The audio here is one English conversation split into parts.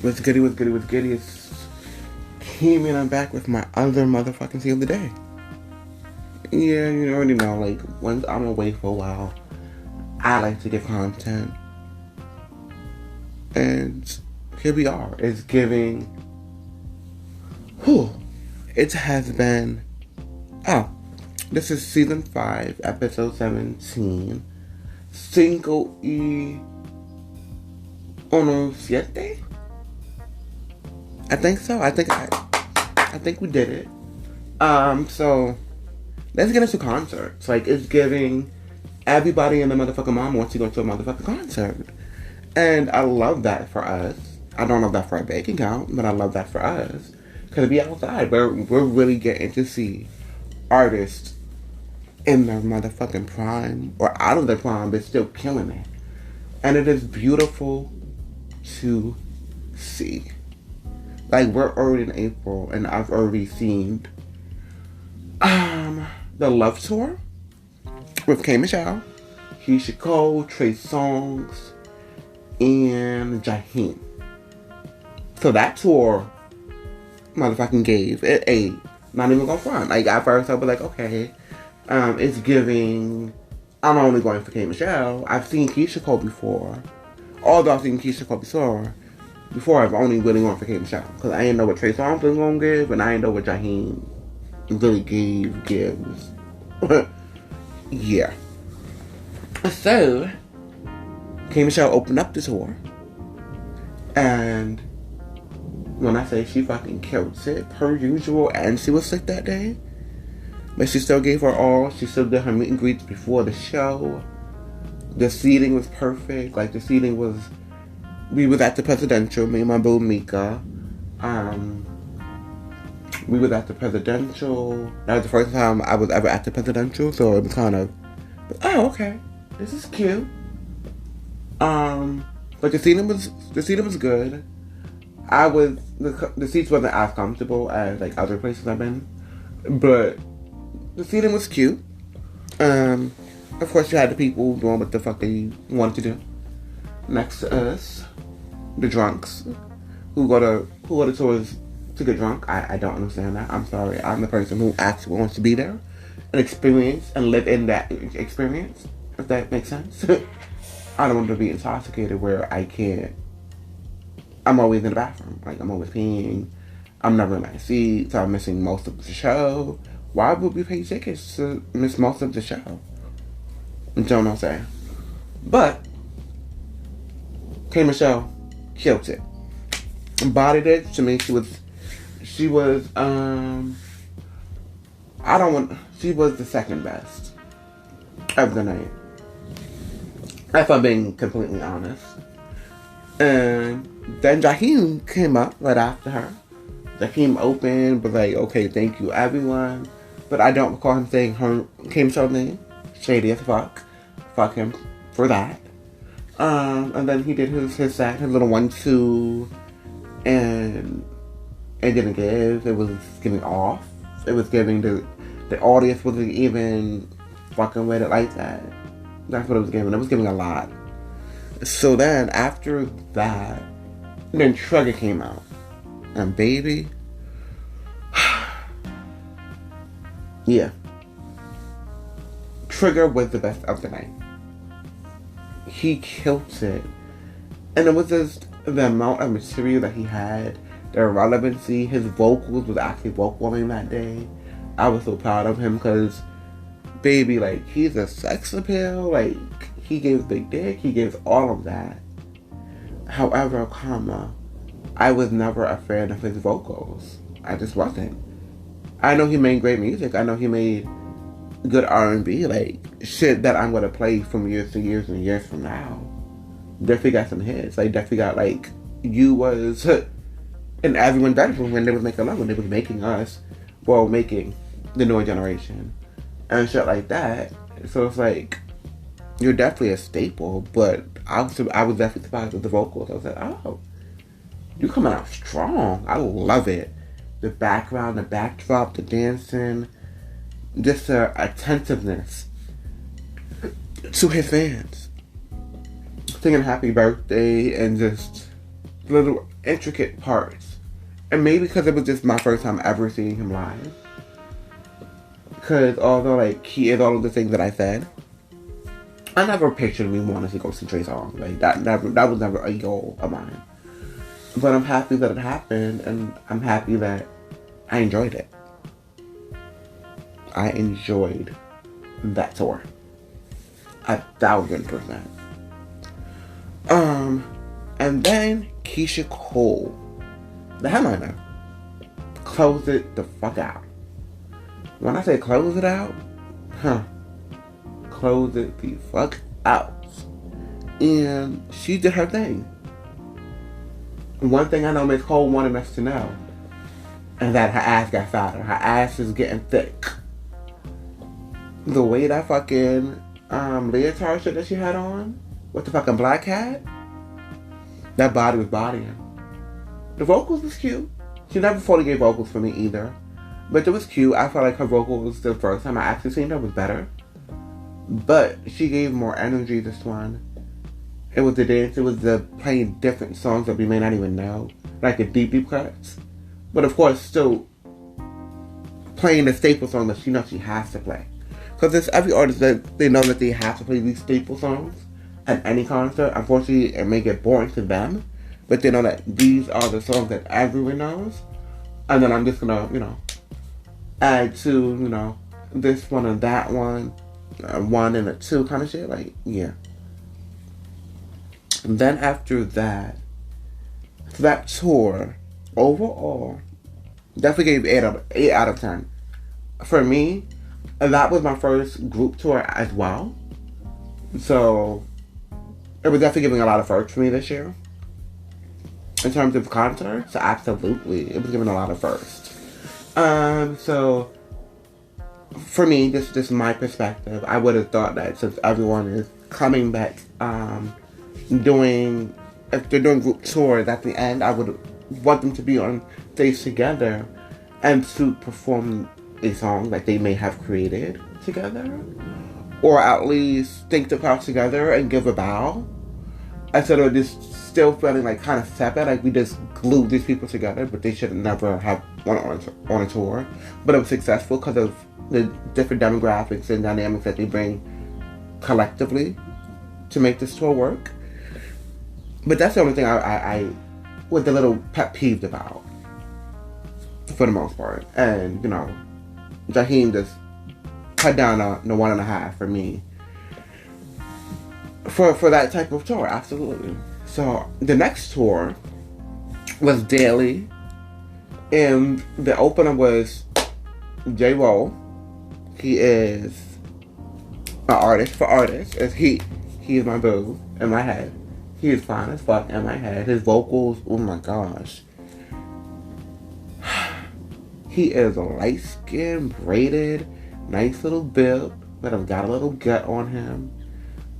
What's goody, what's goody, what's goody? It's Keem and I'm back with my other motherfucking tea of the day. Yeah, you already know, like, once I'm away for a while, I like to give content. And here we are. It's giving... It has been... this is season 5, episode 17. Cinco y... uno siete? I think so. I think we did it. So let's get into concerts. Like, it's giving everybody and the motherfucking mom wants to go to a motherfucking concert. And I love that for us. I don't love that for our bank account, but I love that for us. Because we outside. We're really getting to see artists in their motherfucking prime, or out of their prime, but still killing it. And it is beautiful to see. Like, we're already in April, and I've already seen the Love Tour with K. Michelle, Keyshia Cole, Trey Songz, and Jaheim. So that tour, motherfucking gave it a, not even gonna front. Like, at first I was like, okay, it's giving, I'm only going for K. Michelle. I've seen Keyshia Cole before. Although I've seen Keyshia Cole before I've only really gone for K. Michelle. Because I didn't know what Trey Songz was gonna give, and I didn't know what Jaheim really gives. Yeah. So, K. Michelle opened up the tour. And when I say she fucking killed it, per usual, and she was sick that day, but she still gave her all. She still did her meet and greets before the show. The seating was perfect. Like, the seating was... We was at the Presidential, me and my boo Mika. We was at the Presidential. That was the first time I was ever at the Presidential, so it was kind of... Oh, okay. This is cute. But the seating was good. The seats wasn't as comfortable as, like, other places I've been. But the seating was cute. Of course, you had the people doing what the fuck they wanted to do. Next to us, the drunks who go to tours to get drunk. I don't understand that. I'm sorry. I'm the person who actually wants to be there and experience and live in that experience, if that makes sense. I don't want to be intoxicated where I can't. I'm always in the bathroom. Like, I'm always peeing. I'm never in my seat, so I'm missing most of the show. Why would we pay tickets to miss most of the show? Don't know what I'm saying. But K. Michelle killed it. Embodied it. To me, she was she was the second best of the night. If I'm being completely honest. And then Jaheim came up right after her. Jaheim opened, but like, okay, thank you everyone. But I don't recall him saying her K. Michelle's name. Shady as fuck. Fuck him for that. And then he did his set, his little 1-2, and it didn't give. It was giving off. It was giving the audience wasn't even fucking with it like that. That's what it was giving. It was giving a lot. So then after that, then Trigger came out, and baby, yeah, Trigger was the best of the night. He killed it. And it was just the amount of material that he had, the relevancy, his vocals was actually vocaling that day. I was so proud of him because, baby, like, he's a sex appeal. Like, he gives big dick, he gives all of that. However, I was never a fan of his vocals. I just wasn't. I know he made great music. I know he made good R&B, like, shit that I'm gonna play from years to years and years from now. Definitely got some hits. Like, definitely got, like, You Was in everyone's bedroom when they was making love, when they was making us, well, making the newer generation and shit like that. So it's like, you're definitely a staple, but I was definitely surprised with the vocals. I was like, oh, you coming out strong. I love it. The background, the backdrop, the dancing, just the attentiveness to his fans. Singing happy birthday and just little intricate parts. And maybe because it was just my first time ever seeing him live. Because although, like, he is all of the things that I said, I never pictured me wanting to go see Trey Songz. Like, that was never a goal of mine. But I'm happy that it happened, and I'm happy that I enjoyed it. I enjoyed that tour. 1,000%. And then Keisha Cole, the headliner, closed it the fuck out. When I say close it out, close it the fuck out. And she did her thing. One thing I know Miss Cole wanted us to know, and that her ass got fatter. Her ass is getting thick. The way that fucking leotard shit that she had on, with the fucking black hat, that body was bodying. The vocals was cute. She never fully gave vocals for me either. But it was cute. I felt like her vocals the first time I actually seen her was better. But she gave more energy this one. It was the dance. It was the playing different songs that we may not even know. Like the deep cuts. But of course still playing the staple song that she knows she has to play. Because there's every artist that they know that they have to play these staple songs at any concert. Unfortunately, it may get boring to them. But they know that these are the songs that everyone knows. And then I'm just gonna, add to, this one and that one. One and a two kind of shit. Like, yeah. And then after that, that tour, overall, definitely gave 8 out of 10. For me, that was my first group tour as well. So, it was definitely giving a lot of firsts for me this year. In terms of concerts, absolutely. It was giving a lot of firsts. So, for me, this is my perspective. I would have thought that since everyone is coming back, if they're doing group tours at the end, I would want them to be on stage together and to perform a song that they may have created together, or at least think the crowd together and give a bow, instead of just still feeling like kind of separate, like we just glued these people together, but they should never have went on a tour. But it was successful because of the different demographics and dynamics that they bring collectively to make this tour work. But that's the only thing I was a little pet peeved about, for the most part. And, Jaheim just cut down the 1.5 for me. For that type of tour, absolutely. So, the next tour was Daily. And the opener was J-Wo. He is an artist for artists. He is my boo in my head. He is fine as fuck in my head. His vocals, oh my gosh. He is light-skinned, braided, nice little build, but I've got a little gut on him.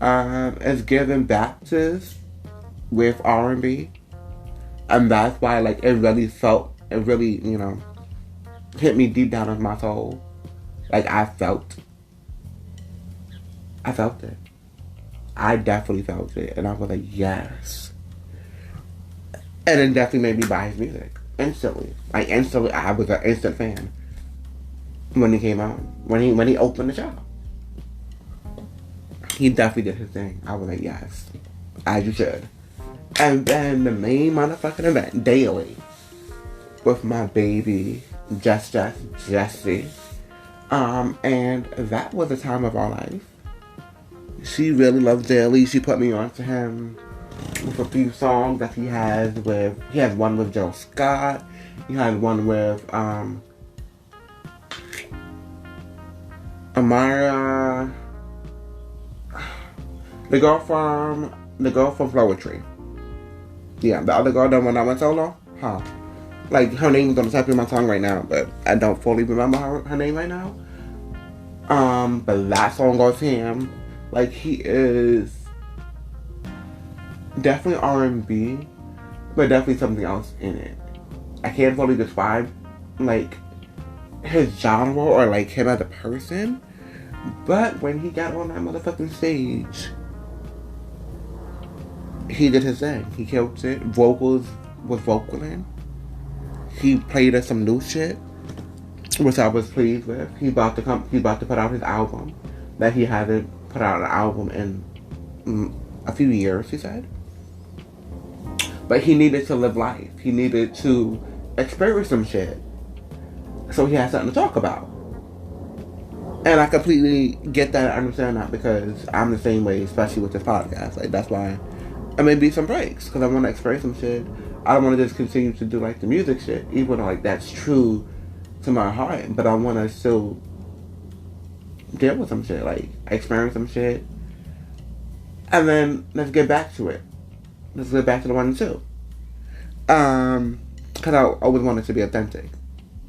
It's given Baptist with R&B. And that's why, it really, hit me deep down in my soul. I felt it. I definitely felt it. And I was like, yes. And it definitely made me buy his music. Instantly. I was an instant fan. When he came out. When he opened the show. He definitely did his thing. I was like, yes. As you should. And then the main motherfucking event, Daily. With my baby, Jessie. And that was the time of our life. She really loves Daily. She put me on to him with a few songs that he has one with Joe Scott. He has one with Amara, the girl from Poetry. Yeah, the other girl that when I went solo, her name is on the top of my tongue right now, but I don't fully remember her name right now. But that song goes to him. He is definitely R&B, but definitely something else in it. I can't fully describe, his genre or, him as a person, but when he got on that motherfucking stage, he did his thing. He killed it. Vocals was vocaling. He played us some new shit, which I was pleased with. He about to put out his album that he hasn't put out an album in a few years. He said, but he needed to live life. He needed to experience some shit, so he had something to talk about. And I completely get that and understand that, because I'm the same way, especially with this podcast. Like, that's why I may be some breaks, because I want to experience some shit. I don't want to just continue to do like the music shit, even though like that's true to my heart, but I want to still deal with some shit, like experience some shit, and then let's get back to it. Let's get back to the 1 and 2. Because I always wanted to be authentic,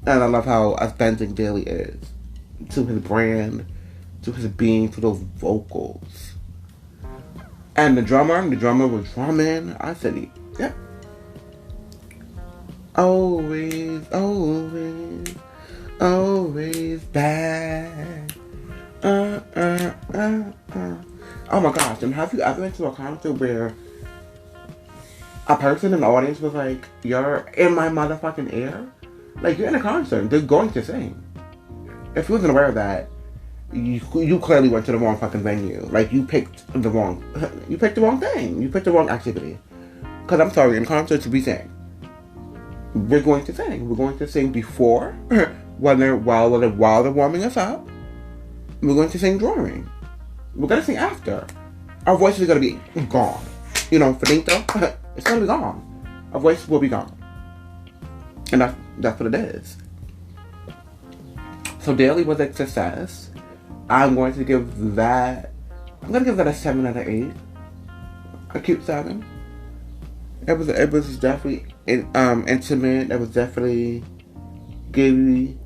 and I love how authentic Daly is to his brand, to his being, to those vocals, and the drummer was drumming. I said, yep. Always, always, always back. Oh my gosh, and have you ever been to a concert where a person in the audience was like, you're in my motherfucking ear? Like, you're in a concert, they're going to sing. If you wasn't aware of that, you clearly went to the wrong fucking venue. Like, you picked the wrong thing. You picked the wrong activity. Because I'm sorry, in concerts we sing. We're going to sing. We're going to sing before, while they're warming us up. We're going to sing during. We're going to sing after. Our voices are going to be gone. You know, finito. It's going to be gone. Our voices will be gone. And that's what it is. So Daly was a success. I'm going to give that a 7 out of 8. A cute 7. It was definitely intimate. It was definitely gave me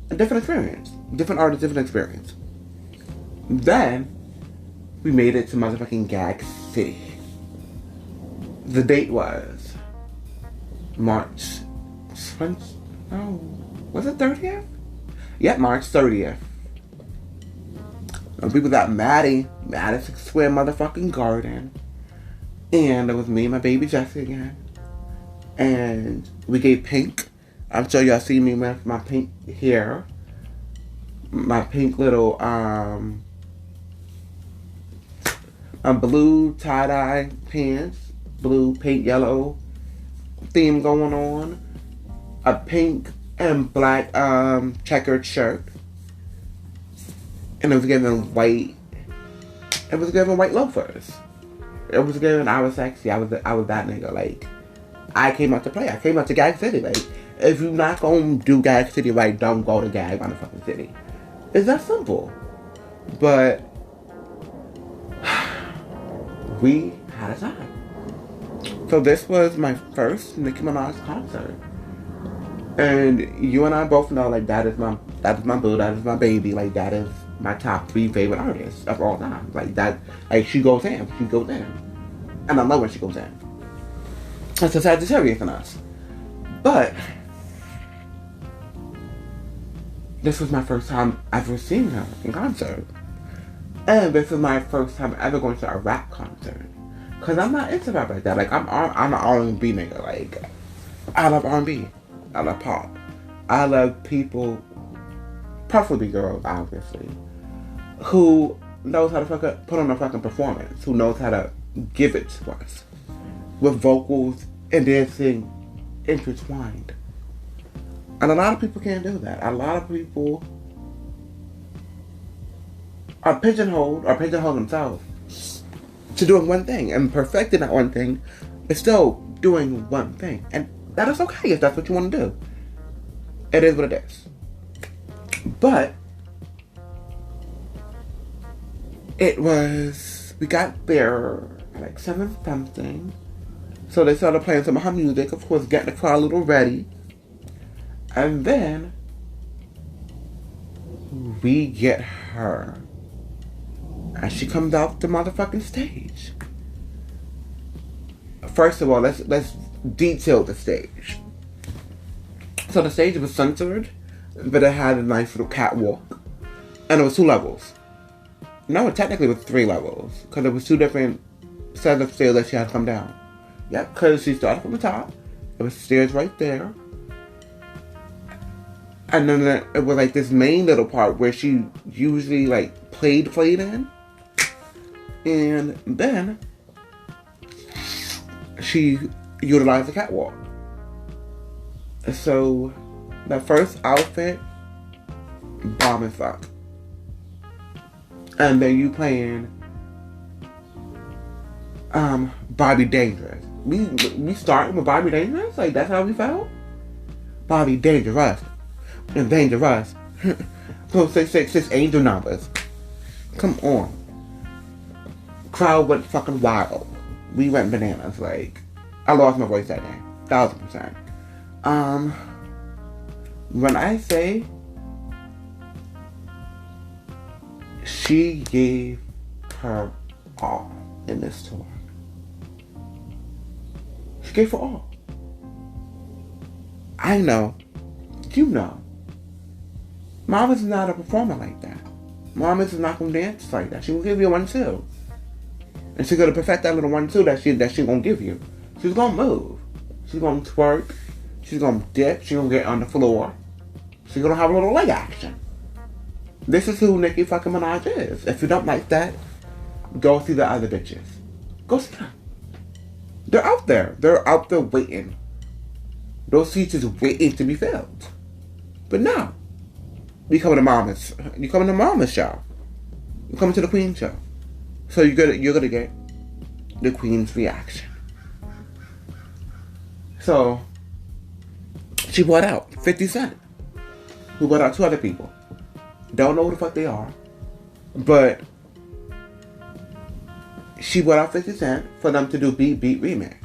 a different experience. Different artist, different experience. Then we made it to motherfucking Gag City. The date was March 20. Oh, was it 30th? Yeah, March 30th. And we was at Madison Square motherfucking Garden. And it was me and my baby Jessie again. And we gave pink. I'm sure y'all see me with my pink hair. My pink little, blue tie-dye pants. Blue, pink, yellow theme going on. A pink and black, checkered shirt. And it was giving white. It was giving white loafers. It was giving I was sexy. I was that nigga. Like, I came out to play. I came out to Gag City. Like, if you're not gonna do Gag City right, don't go to Gag motherfucking City. It's that simple. But we had a time. So this was my first Nicki Minaj concert. And you and I both know, like, that is my boo, that is my baby, like, that is my top 3 favorite artists of all time. Like, that, like, she goes in. And I love when she goes in. It's a Sagittarius in us. But this was my first time ever seeing her in concert. And this is my first time ever going to a rap concert. Cause I'm not into rap like that. Like, I'm an R&B nigga. Like, I love R&B. I love pop. I love people, preferably girls, obviously, who knows how to put on a fucking performance. Who knows how to give it to us. With vocals and dancing intertwined. And a lot of people can't do that. A lot of people are pigeonholed themselves to doing one thing, and perfecting that one thing is still doing one thing. And that is okay if that's what you want to do. It is what it is. But we got there at like 7 something. So they started playing some of her music, of course, getting the crowd a little ready. And then we get her. And she comes out the motherfucking stage. First of all, let's detail the stage. So the stage was centered, but it had a nice little catwalk. And it was 2 levels. No, it technically was 3 levels. Because it was 2 different set of stairs that she had to come down. Yep, because she started from the top. There was stairs right there. And then it was like this main little part where she usually like played in. And then she utilized the catwalk. So that first outfit, bomb as fuck. And then you playing Bobby Dangerous. We starting with Bobby Dangerous? Like that's how we felt? Bobby Dangerous. And Dangerous. So 666 angel numbers. Come on. Crowd went fucking wild. We went bananas. Like, I lost my voice that day. 1000%. When I say she gave her all in this tour. She gave her all. I know. You know. Mama's is not a performer like that. Mama's is not gonna dance like that. She will give you a 1-2. And she's gonna perfect that little 1-2 that she gonna give you. She's gonna move. She's gonna twerk. She's gonna dip. She's gonna get on the floor. She's gonna have a little leg action. This is who Nicki fucking Minaj is. If you don't like that, go see the other bitches. Go see them. They're out there. They're out there waiting. Those seats is waiting to be filled. But no. You coming to Mama's show. You coming to the Queen show. So you're gonna get the Queen's reaction. So she brought out 50 Cent, who brought out 2 other people. Don't know who the fuck they are, but she brought out 50 Cent for them to do Beat Remix.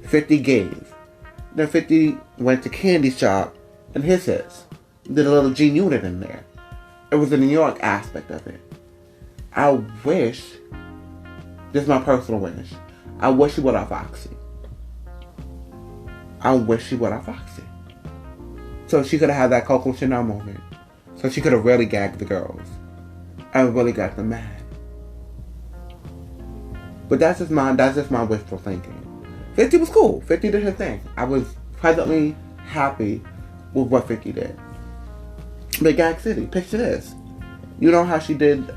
50 gave. Then 50 went to Candy Shop and his hits. Did a little G Unit in there. It was the New York aspect of it. I wish, this is my personal wish, I wish she brought out Foxy. I wish she brought out Foxy. So she could have had that Coco Chanel moment. So she could have really gagged the girls. And really got them mad. But that's just my wishful thinking. 50 was cool. 50 did her thing. I was pleasantly happy with what 50 did. But Gag City, picture this. You know how she did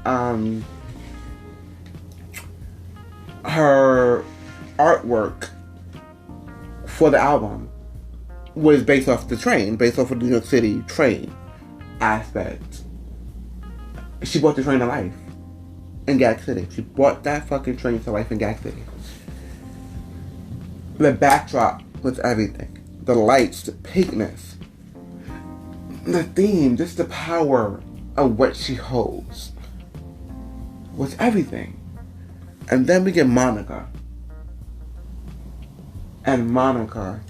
her artwork for the album was based off the train, based off of the New York City train aspect. She brought the train to life in Gag City. She brought that fucking train to life in Gag City. The backdrop was everything. The lights, the pinkness, the theme, just the power of what she holds was everything. And then we get Monica. And Monica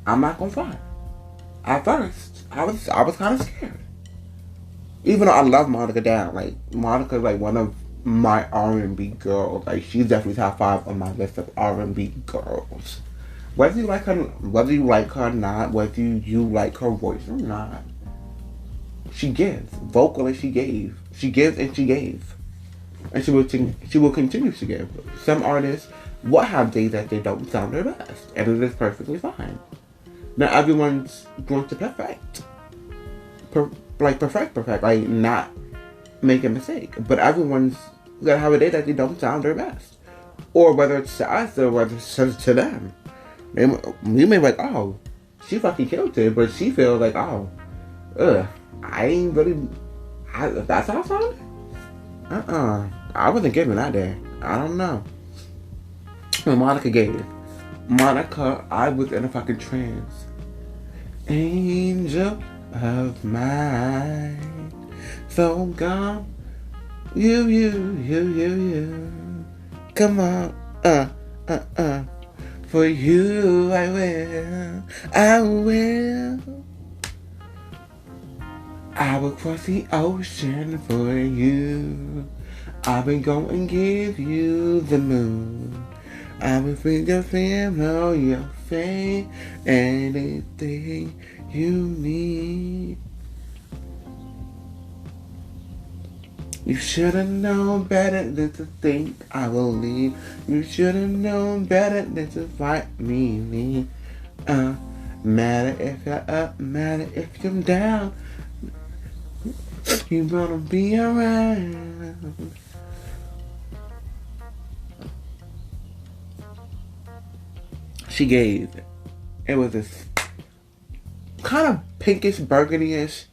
I'm not gonna front. At first, I was kind of scared. Even though I love Monica down, like Monica's like one of my R&B girls. Like she's definitely top 5 on my list of R&B girls. Whether you like her or not, whether you like her voice or not, she gives. Vocally, she gave. She gives and she gave. And she will continue to give. Some artists will have days that they don't sound their best. And it is perfectly fine. Not everyone's going to perfect. Perfect. Like, not make a mistake. But everyone's going to have a day that they don't sound their best. Or whether it's to us or whether it's to them. We may be like, oh, she fucking killed it. But she feels like, oh, I ain't really... that's how I sounded? I wasn't giving that day. I don't know. When Monica gave. Monica, I was in a fucking trance. Angel of mine. So come. You. Come on. For you I will. I will cross the ocean for you. I will go and give you the moon. I will bring your family, your faith, anything you need. You should have known better than to think I will leave. You should have known better than to fight me. Matter if you're up, matter if you're down. You gonna be around. She gave. It was this kind of pinkish, burgundy-ish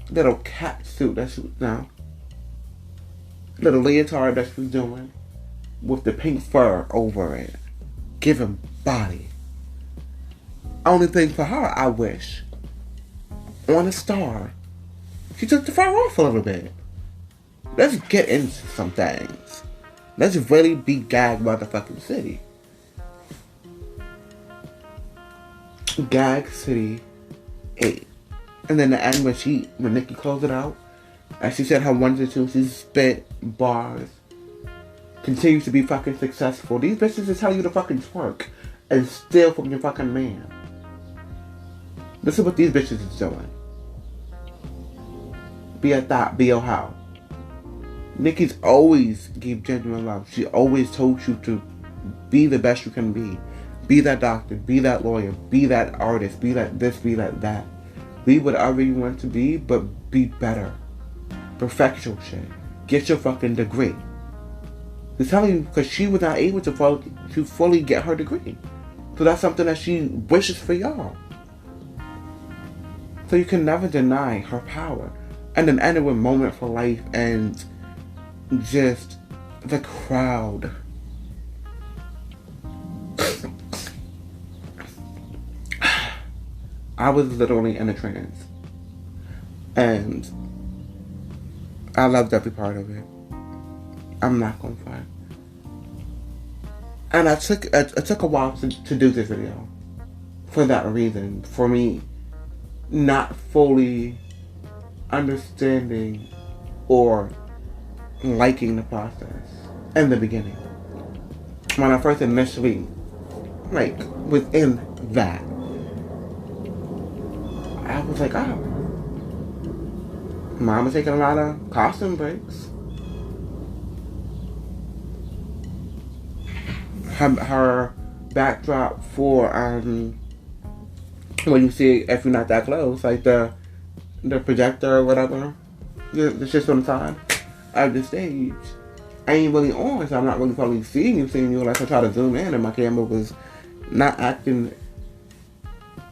little cat suit that she was now. Little leotard that she was doing with the pink fur over it. Giving body. Only thing for her, I wish, on a star, she took the fur off a little bit. Let's get into some things. Let's really be Gag motherfucking City. Gag City 8. And then the end when Nikki closed it out, as she said her 1 to 2, she spit bars. Continues to be fucking successful. These bitches is telling you to fucking twerk and steal from your fucking man. This is what these bitches is doing. Be a thought, be a how. Nikki's always gave genuine love. She always told you to be the best you can be. Be that doctor, be that lawyer, be that artist, be that this, be that. Be whatever you want to be, but be better. Perfect your shit. Get your fucking degree. She's telling you because she was not able to fully get her degree. So that's something that she wishes for y'all. So you can never deny her power. And then end it with Moment for Life and just the crowd. I was literally in a trance. And I loved every part of it. I'm not gonna fight. And it took a while to do this video. For that reason. For me not fully understanding or liking the process in the beginning. When I first initially was in that, I was like, oh, Mama's taking a lot of costume breaks. Her backdrop for when you see if you're not that close, like the projector or whatever, it's just on the side of the stage. I ain't really on, so I'm not really probably seeing you unless I try to zoom in, and my camera was not acting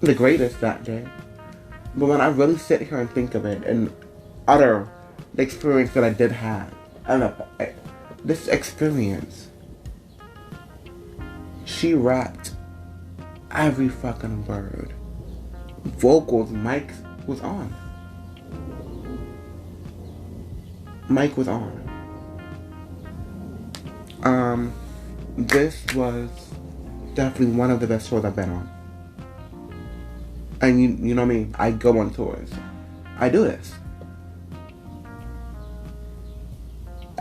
the greatest that day. But when I really sit here and think of it and utter the experience that I did have, and this experience, she rapped every fucking word. Vocals, mic was on. Mic was on. This was definitely one of the best tours I've been on. And you know me, I go on tours. I do this.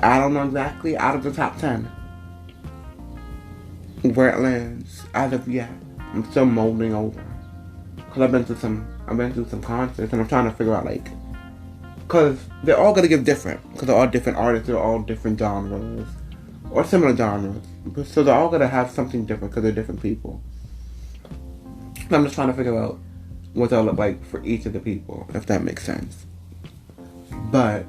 I don't know exactly out of the top 10 where it lands as of yet. I'm still molding over. Cause I've been through some concerts and I'm trying to figure out cause they're all gonna give different. Cause they're all different artists, they're all different genres. Or similar genres. So they're all gonna have something different cause they're different people. And I'm just trying to figure out what they'll look like for each of the people, if that makes sense. But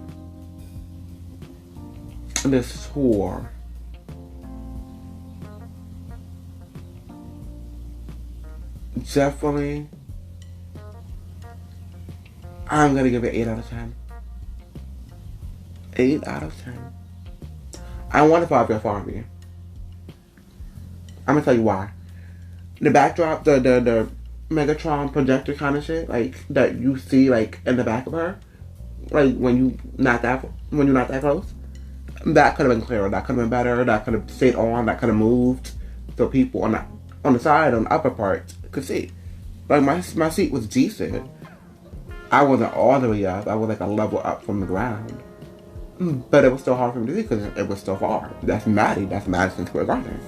this tour definitely, I'm gonna give it 8 out of 10. 8 out of 10. I want a 5-year Farmview. I'm gonna tell you why. The backdrop, the Megatron projector kind of shit, that you see in the back of her, when you're not that close, that could have been clearer, that could have been better, that could have stayed on, that could have moved so people on the side, on the upper part could see. My seat was decent. I wasn't all the way up. I was a level up from the ground. But it was still hard for me to see because it was still far. That's Maddie. That's Madison Square Garden.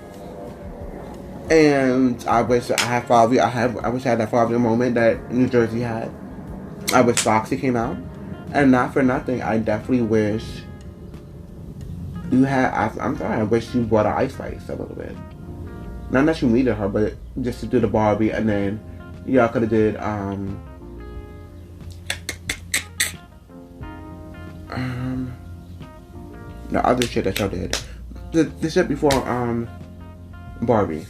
And I wish I had Fabio. I wish I had that Fabio moment that New Jersey had. I wish Foxy came out. And not for nothing, I definitely wish I'm sorry, I wish you brought her Ice Spice a little bit. Not that you needed her, but just to do the Barbie, and then y'all could have did the other shit that y'all did. The shit before Barbie.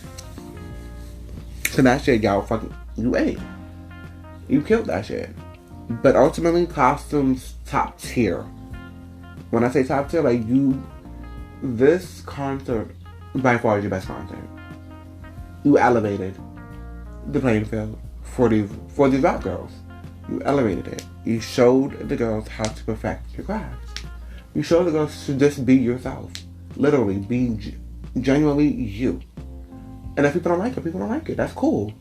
So that shit y'all fucking you ate. You killed that shit. But ultimately, costumes top tier. When I say top tier, like this concert by far is your best concert. You elevated the playing field for these rap girls. You elevated it. You showed the girls how to perfect your craft. You showed the girls to just be yourself. Literally, be genuinely you. And if people don't like it, people don't like it. That's cool.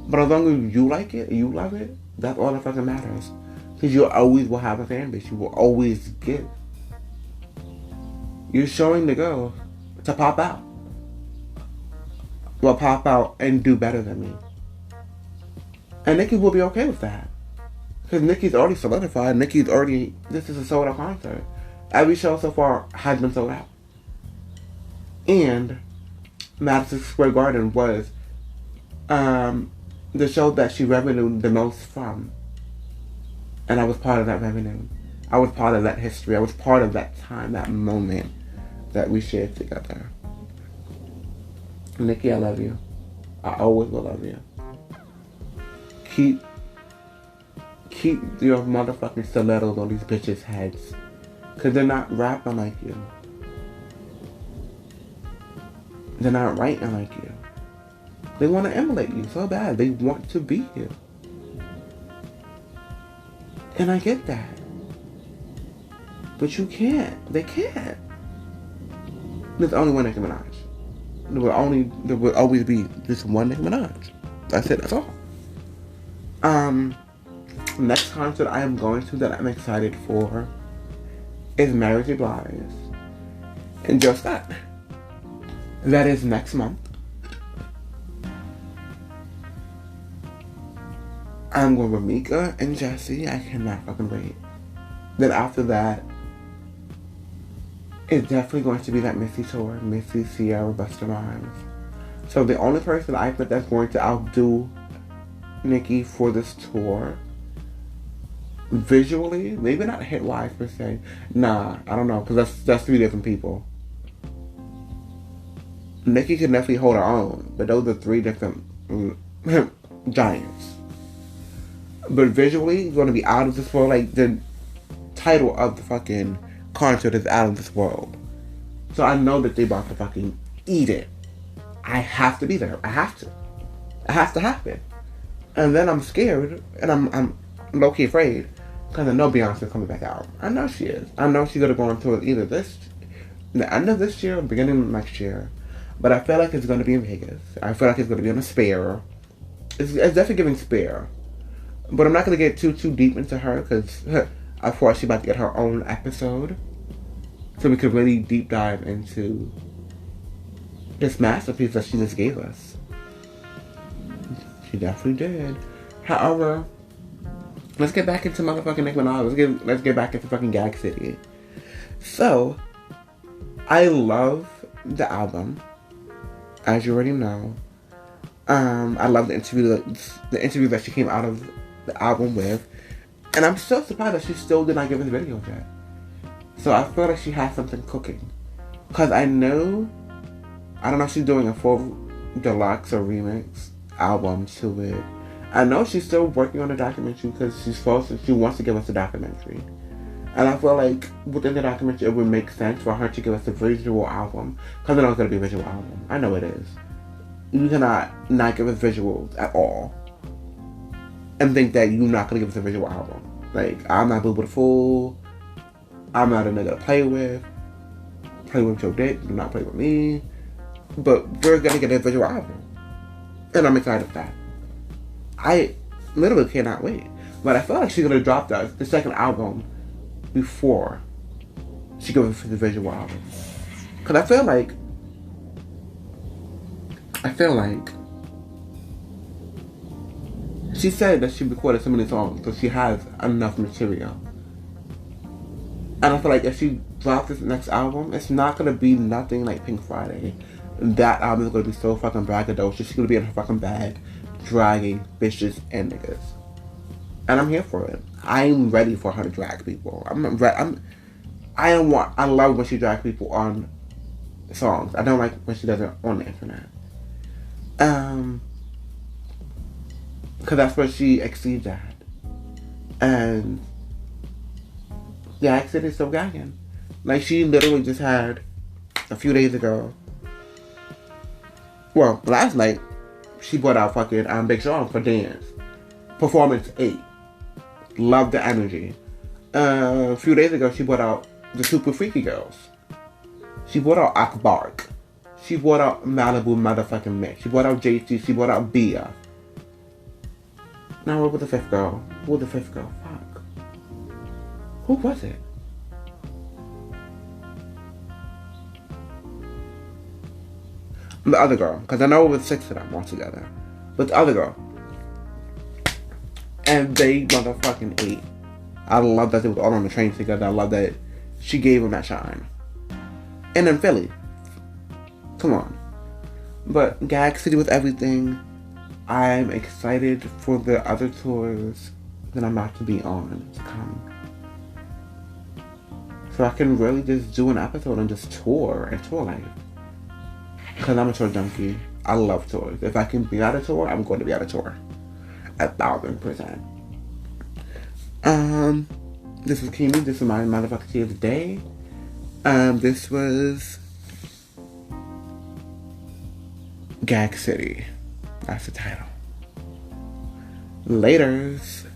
But as long as you like it, you love it, that's all that fucking matters. Because you always will have a fan base. You will always give. You're showing the girl to pop out. Well, pop out and do better than me. And Nicki will be okay with that. Because Nicki's already solidified. This is a sold out concert. Every show so far has been sold out. And Madison Square Garden was the show that she revenued the most from. And I was part of that revenue. I was part of that history. I was part of that time, that moment that we shared together. Nicki, I love you. I always will love you. Keep your motherfucking stilettos on these bitches' heads. Because they're not rapping like you. They're not writing like you. They want to emulate you so bad. They want to be you. And I get that. But you can't. They can't. There's only one Nicki Minaj. There will always be just one Nicki Minaj. That's it. That's all. Next concert I am going to that I'm excited for is Mary J. Blige and Jill Scott. That is next month. I'm going with Mika and Jessie. I cannot fucking wait. Then after that, it's definitely going to be that Missy tour. Missy, Ciara, Busta Rhymes. So the only person I think that's going to outdo Nicki for this tour, visually, maybe not hit-wise per se. Nah, I don't know, because that's three different people. Nicki can definitely hold her own, but those are three different giants. But visually, it's going to be out of this world. Like, the title of the fucking concert is Out of This World. So I know that they about to fucking eat it. I have to be there. I have to. It has to happen. And then I'm scared, and I'm low-key afraid, because I know Beyonce is coming back out. I know she is. I know she's going to go on tour either the end of this year or beginning of next year. But I feel like it's going to be in Vegas. I feel like it's going to be on a Spare. It's definitely giving Spare. But I'm not going to get too deep into her, because I thought she's about to get her own episode. So we could really deep dive into this masterpiece that she just gave us. She definitely did. However, let's get back into motherfucking Nicki Minaj. Let's get back into fucking Gag City. So, I love the album, as you already know. I love the interview that she came out of the album with, and I'm still surprised that she still did not give us a video yet. So I feel like she has something cooking, cause I don't know if she's doing a full deluxe or remix album to it. I know she's still working on a documentary because she wants to give us a documentary. And I feel like within the documentary it would make sense for her to give us a visual album, because I know it's going to be a visual album. I know it is. You cannot not give us visuals at all and think that you're not going to give us a visual album. Like, I'm not Boo Boo the Fool. I'm not a nigga to play with. Play with your dick. Do not play with me. But we're going to get a visual album. And I'm excited for that. I literally cannot wait. But I feel like she's going to drop the second album before she goes for the visual album. Because I feel like she said that she recorded so many songs, so she has enough material. And I feel like if she drops this next album, it's not gonna be nothing like Pink Friday. That album is gonna be so fucking braggadocious. She's gonna be in her fucking bag, dragging bitches and niggas. And I'm here for it. I'm ready for her to drag people. I love when she drags people on songs. I don't like when she does it on the internet. Because that's where she exceeds at. And Gag City is still gagging. Like, she literally just had, a few days ago, well, last night, she brought out fucking Big Sean for Dance. Performance 8. Love the energy. A few days ago, she brought out the Super Freaky Girls. She brought out Akbark. She brought out Malibu motherfucking Mix. She brought out JT. She brought out Bia. Now, what was the fifth girl? Who was the fifth girl? Fuck. Who was it? The other girl. Because I know it was 6 of them all together. But the other girl. And they motherfucking ate. I love that they was all on the train together. I love that she gave them that shine. And in Philly. Come on. But Gag City with everything. I'm excited for the other tours that I'm about to be on to come. So I can really just do an episode and just tour and tour life. Because I'm a tour junkie. I love tours. If I can be at a tour, I'm going to be at a tour. 1,000%. This was Kimi. This is my motherfucking tea of the day. This was Gag City. That's the title. Laters.